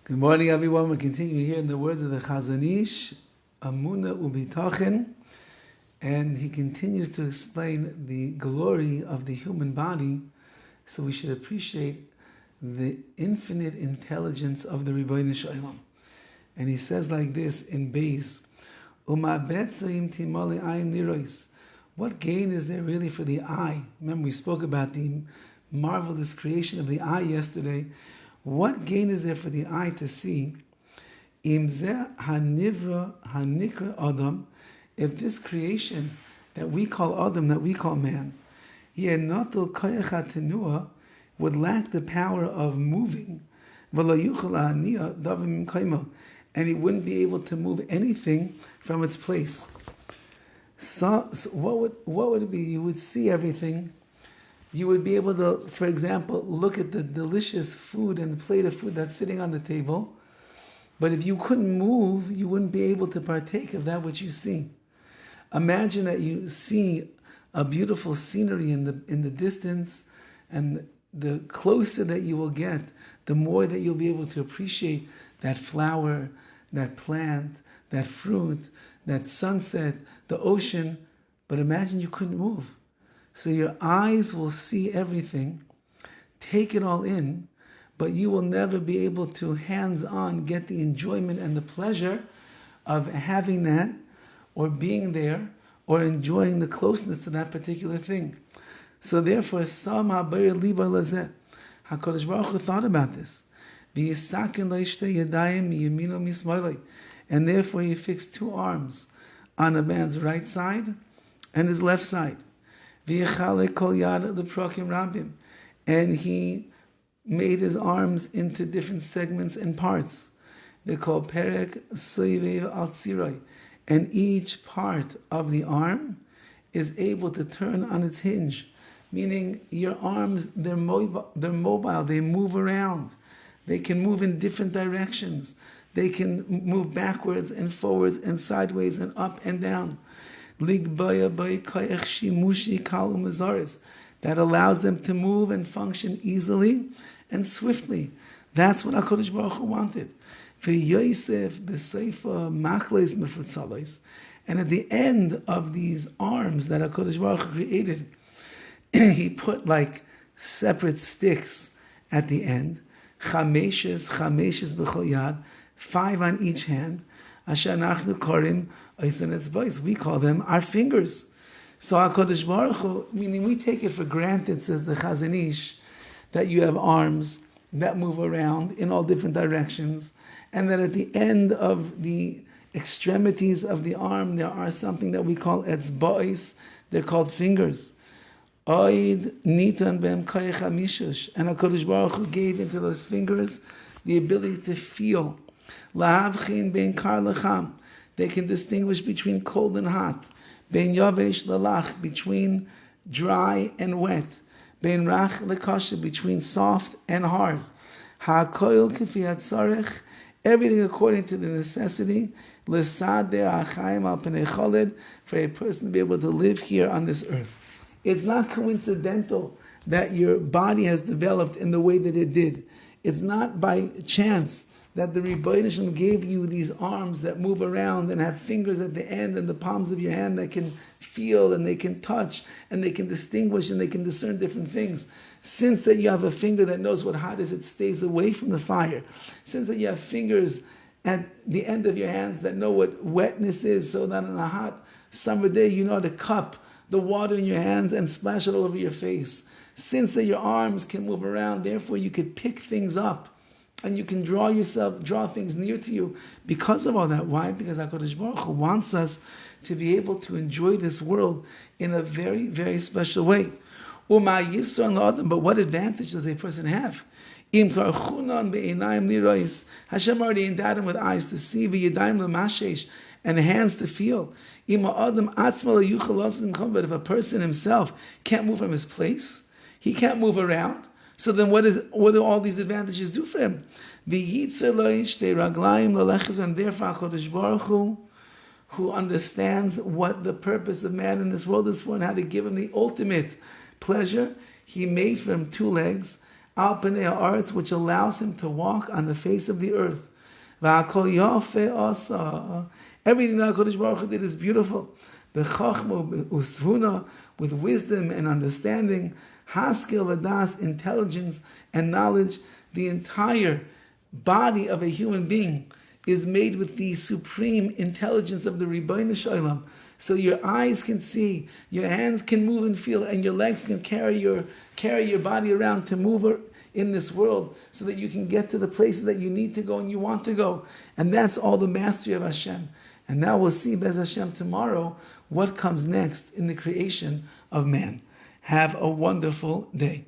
Good morning, everyone. We continue here in the words of the Chazon, EMUNAH u'bitachon, and he continues to explain the glory of the human body. So we should appreciate the infinite intelligence of the Rabbi Shalom. And he says like this in Beis, what gain is there really for the eye? Remember, we spoke about the marvelous creation of the eye yesterday. What gain is there for the eye to see? If this creation that we call Adam, that we call man, would lack the power of moving, and he wouldn't be able to move anything from its place. So what would it be? You would see everything. You would be able to, for example, look at the delicious food and the plate of food that's sitting on the table. But if you couldn't move, you wouldn't be able to partake of that which you see. Imagine that you see a beautiful scenery in the distance, and the closer that you will get, the more that you'll be able to appreciate that flower, that plant, that fruit, that sunset, the ocean. But imagine you couldn't move. So your eyes will see everything, take it all in, but you will never be able to hands-on get the enjoyment and the pleasure of having that, or being there, or enjoying the closeness to that particular thing. So therefore, HaKadosh Baruch Hu thought about this. And therefore he fixed two arms on a man's right side and his left side. And he made his arms into different segments and parts. They call perek soivev al tziroi. And each part of the arm is able to turn on its hinge. Meaning your arms, they're mobile, they move around. They can move in different directions. They can move backwards and forwards and sideways and up and down. That allows them to move and function easily and swiftly. That's what HaKadosh Baruch Hu wanted. For Yosef, the Seifa, Machles Mefutzalos, and at the end of these arms that HaKadosh Baruch Hu created, he put like separate sticks at the end, chameshes b'chol yad, 5 on each hand. Asher nachnu korim oisen etzbos. We call them our fingers. So HaKadosh Baruch Hu, meaning we take it for granted, says the Chazon, that you have arms that move around in all different directions, and that at the end of the extremities of the arm there are something that we call etzbos. They're called fingers. Oid nitan b'hem koyach hamishush. And HaKadosh Baruch Hu gave into those fingers the ability to feel. Lahavchin bein kar lecham. They can distinguish between cold and hot. Bein yavesh lalach, between dry and wet. Bein rach lekasha, between soft and hard. Ha'koil kifi hatzarech, everything according to the necessity. L'sader ha'chaim al pnei choled, for a person to be able to live here on this earth. It's not coincidental that your body has developed in the way that it did. It's not by chance that the Rabbi Shalom gave you these arms that move around and have fingers at the end and the palms of your hand that can feel and they can touch and they can distinguish and they can discern different things. Since that you have a finger that knows what hot is, it stays away from the fire. Since that you have fingers at the end of your hands that know what wetness is, so that on a hot summer day you know how to cup the water in your hands and splash it all over your face. Since that your arms can move around, therefore you could pick things up and you can draw things near to you because of all that. Why? Because HaKadosh Baruch Hu wants us to be able to enjoy this world in a very, very special way. But what advantage does a person have? Hashem already endowed him with eyes to see, and hands to feel. But if a person himself can't move from his place, he can't move around, so then what do all these advantages do for him? And therefore HaKadosh Baruch Hu, who understands what the purpose of man in this world is for and how to give him the ultimate pleasure, he made for him 2 legs. al pnei haaretz, which allows him to walk on the face of the earth. V'hakol yafeh asa. Everything that HaKadosh Baruch Hu did is beautiful. B'chachma usvuna, with wisdom and understanding. Haskil v'das, intelligence and knowledge. The entire body of a human being is made with the supreme intelligence of the Ribbono Shel Olam. So your eyes can see, your hands can move and feel, and your legs can carry your body around to move in this world so that you can get to the places that you need to go and you want to go. And that's all the mastery of Hashem. And now we'll see, Bez Hashem, tomorrow, what comes next in the creation of man. Have a wonderful day.